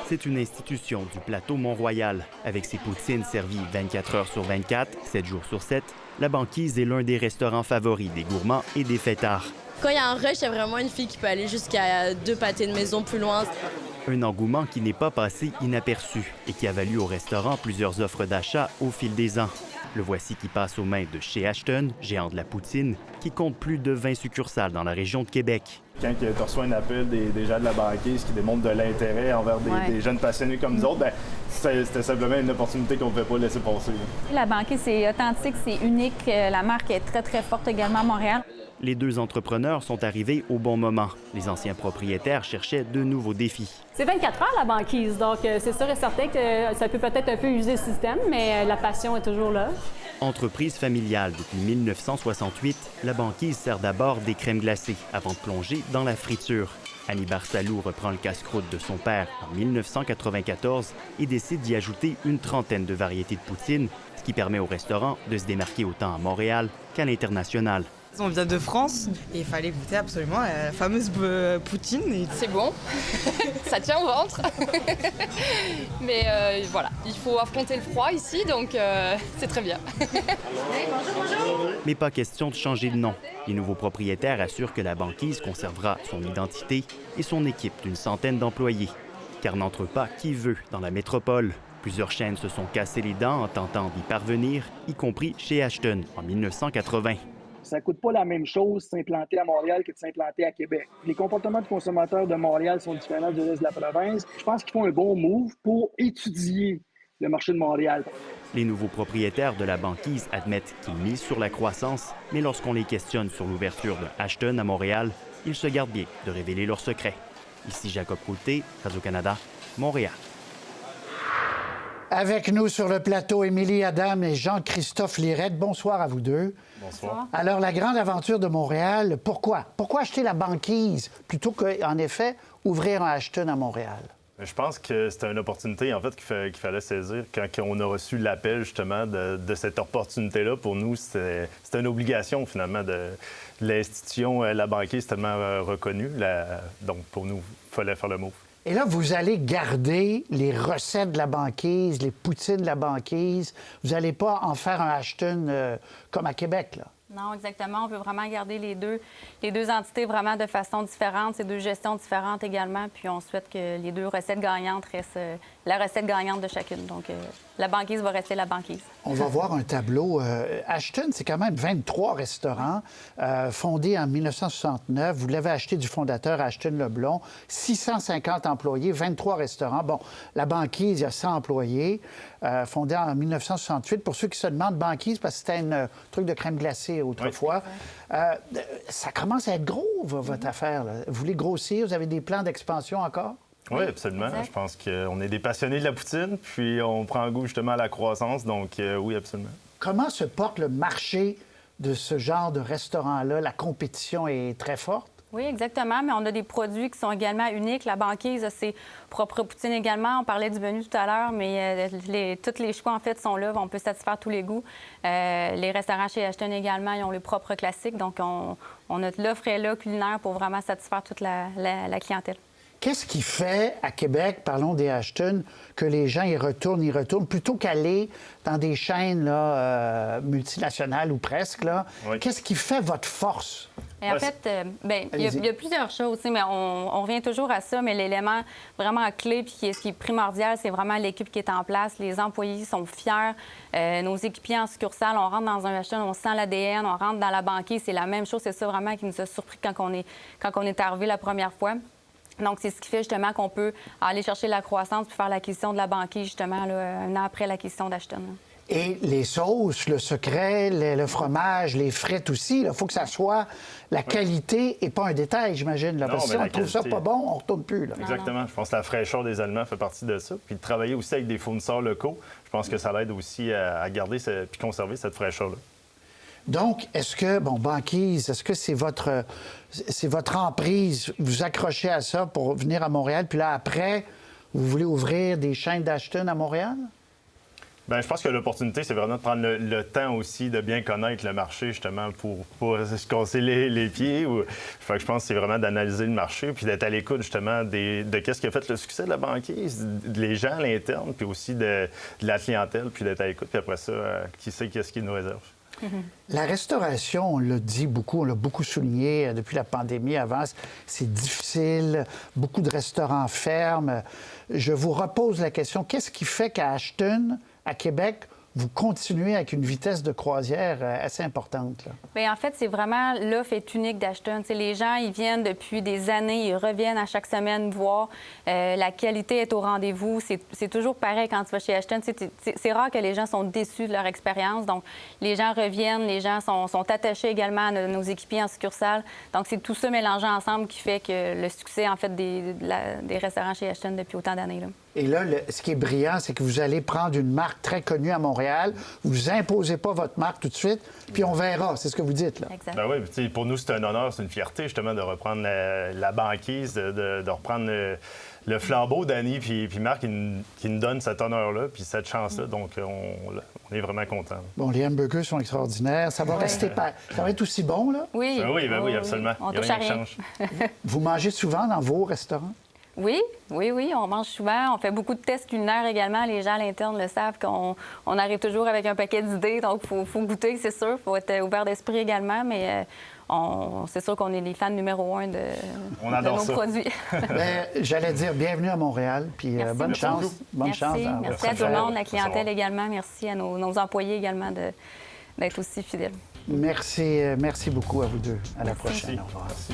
C'est une institution du plateau Mont-Royal. Avec ses poutines servies 24 heures sur 24, 7 jours sur 7, la banquise est l'un des restaurants favoris des gourmands et des fêtards. Quand il y a un rush, il y a vraiment une fille qui peut aller jusqu'à 2 pâtés de maison plus loin. Un engouement qui n'est pas passé inaperçu et qui a valu au restaurant plusieurs offres d'achat au fil des ans. Le voici qui passe aux mains de chez Ashton, géant de la poutine, qui compte plus de 20 succursales dans la région de Québec. Quand tu reçois un appel des gens de la banquise qui démontrent de l'intérêt envers des jeunes passionnés comme nous autres, ben, c'était simplement une opportunité qu'on ne pouvait pas laisser passer. La banquise, c'est authentique, c'est unique. La marque est très, très forte également à Montréal. Les deux entrepreneurs sont arrivés au bon moment. Les anciens propriétaires cherchaient de nouveaux défis. C'est 24 heures, la banquise, donc c'est sûr et certain que ça peut peut-être un peu user le système, mais la passion est toujours là. Entreprise familiale depuis 1968, la banquise sert d'abord des crèmes glacées avant de plonger dans la friture. Annie Barsalou reprend le casse-croûte de son père en 1994 et décide d'y ajouter une trentaine de variétés de poutine, ce qui permet au restaurant de se démarquer autant à Montréal qu'à l'international. On vient de France et il fallait goûter absolument la fameuse poutine. C'est bon, ça tient au ventre. Mais voilà, il faut affronter le froid ici, donc c'est très bien. Bonjour. Mais pas question de changer de nom. Les nouveaux propriétaires assurent que la banquise conservera son identité et son équipe d'une centaine d'employés. Car n'entre pas qui veut dans la métropole. Plusieurs chaînes se sont cassées les dents en tentant d'y parvenir, y compris chez Ashton en 1980. Ça ne coûte pas la même chose de s'implanter à Montréal que de s'implanter à Québec. Les comportements de consommateurs de Montréal sont différents du reste de la province. Je pense qu'ils font un bon move pour étudier le marché de Montréal. Les nouveaux propriétaires de la banquise admettent qu'ils misent sur la croissance, mais lorsqu'on les questionne sur l'ouverture de Ashton à Montréal, ils se gardent bien de révéler leurs secrets. Ici Jacob Côté, Radio-Canada, Montréal. Avec nous sur le plateau, Émilie Adam et Jean-Christophe Lirette. Bonsoir à vous deux. Bonsoir. Alors, la grande aventure de Montréal, pourquoi? Pourquoi acheter la banquise plutôt qu'en effet, ouvrir un Ashton à Montréal? Je pense que c'était une opportunité, en fait, qu'il fallait saisir. Quand on a reçu l'appel, justement, de cette opportunité-là, pour nous, c'était une obligation, finalement, de l'institution. La banquise est tellement reconnue. Donc, pour nous, il fallait faire le move. Et là, vous allez garder les recettes de la banquise, les poutines de la banquise. Vous n'allez pas en faire un Ashton comme à Québec, là? Non, exactement. On veut vraiment garder les deux entités vraiment de façon différente, ces deux gestions différentes également. Puis on souhaite que les deux recettes gagnantes restent la recette gagnante de chacune. Donc, la banquise va rester la banquise. On va voir un tableau. Ashton, c'est quand même 23 restaurants, fondés en 1969. Vous l'avez acheté du fondateur Ashton Leblond. 650 employés, 23 restaurants. Bon, la banquise, il y a 100 employés, fondée en 1968. Pour ceux qui se demandent, banquise, parce que c'était un truc de crème glacée autrefois. Oui. Ça commence à être gros, votre affaire, là. Vous voulez grossir? Vous avez des plans d'expansion encore? Oui, absolument. Exact. Je pense qu'on est des passionnés de la poutine, puis on prend goût justement à la croissance, donc oui, absolument. Comment se porte le marché de ce genre de restaurant-là? La compétition est très forte? Oui, exactement, mais on a des produits qui sont également uniques. La banquise a ses propres poutines également. On parlait du menu tout à l'heure, mais tous les choix, en fait, sont là. On peut satisfaire tous les goûts. Les restaurants chez Ashton également, ils ont leurs propres classiques. Donc, l'offre est là, culinaire, pour vraiment satisfaire toute la clientèle. Qu'est-ce qui fait, à Québec, parlons des Ashton, que les gens y retournent, plutôt qu'aller dans des chaînes là, multinationales ou presque, là? Oui. Qu'est-ce qui fait votre force? Et en fait, il y a plusieurs choses, mais on revient toujours à ça, mais l'élément vraiment clé puis ce qui est primordial, c'est vraiment l'équipe qui est en place. Les employés sont fiers. Nos équipiers en succursale, on rentre dans un Ashton, on sent l'ADN, on rentre dans la banquise, c'est la même chose. C'est ça vraiment qui nous a surpris quand on est arrivé la première fois. Donc, c'est ce qui fait justement qu'on peut aller chercher la croissance puis faire l'acquisition de la banquise, justement, là, un an après l'acquisition d'Ashton. Et les sauces, le secret, le fromage, les frites aussi, il faut que ça soit la qualité et pas un détail, j'imagine. Là, parce que si on trouve ça pas bon, on ne retourne plus. Là. Exactement. Non. Je pense que la fraîcheur des aliments fait partie de ça. Puis de travailler aussi avec des fournisseurs locaux, je pense que ça l'aide aussi à garder puis conserver cette fraîcheur-là. Donc, est-ce que, banquise, est-ce que c'est votre emprise, vous accrochez à ça pour venir à Montréal, puis là, après, vous voulez ouvrir des chaînes d'Ashton à Montréal? Bien, je pense que l'opportunité, c'est vraiment de prendre le temps aussi de bien connaître le marché, justement, pour pas se casser les pieds. Fait que je pense que c'est vraiment d'analyser le marché puis d'être à l'écoute, justement, de qu'est-ce qui a fait le succès de la banquise, les gens à l'interne, puis aussi de la clientèle, puis d'être à l'écoute. Puis après ça, qui sait qu'est-ce qu'il nous réserve. La restauration, on l'a dit beaucoup, on l'a beaucoup souligné depuis la pandémie avant, c'est difficile, beaucoup de restaurants ferment. Je vous repose la question, qu'est-ce qui fait qu'à Ashton, à Québec, vous continuez avec une vitesse de croisière assez importante? Là? Bien, en fait, c'est vraiment l'offre est unique d'Ashton. T'sais, les gens, ils viennent depuis des années, ils reviennent à chaque semaine voir. La qualité est au rendez-vous. C'est toujours pareil quand tu vas chez Ashton. C'est rare que les gens sont déçus de leur expérience. Donc, les gens reviennent, les gens sont attachés également à nos équipiers en succursale. Donc, c'est tout ça mélangé ensemble qui fait que le succès, en fait, des restaurants chez Ashton depuis autant d'années. Là. Et là, ce qui est brillant, c'est que vous allez prendre une marque très connue à Montréal. Vous imposez pas votre marque tout de suite, puis on verra. C'est ce que vous dites, là. Exact. Ben oui, pour nous, c'est un honneur, c'est une fierté, justement, de reprendre la banquise, de reprendre le flambeau d'Annie puis Marc qui nous donne cet honneur-là puis cette chance-là. Donc, on est vraiment contents. Bon, les hamburgers sont extraordinaires. Ça va rester ça va être aussi bon, là? Oui. Ben oui, absolument. On Il n'y touche a à rien qui rien. change. Vous mangez souvent dans vos restaurants? Oui, on mange souvent. On fait beaucoup de tests culinaires également. Les gens à l'interne le savent qu'on arrive toujours avec un paquet d'idées. Donc, il faut goûter, c'est sûr. Il faut être ouvert d'esprit également. Mais c'est sûr qu'on est les fans numéro 1 de nos produits. J'allais dire bienvenue à Montréal. Puis bonne chance. Bonne chance. Merci à tout le monde, la clientèle également. Merci à nos employés également d'être aussi fidèles. Merci beaucoup à vous deux. À la prochaine. Merci. Au revoir. Merci.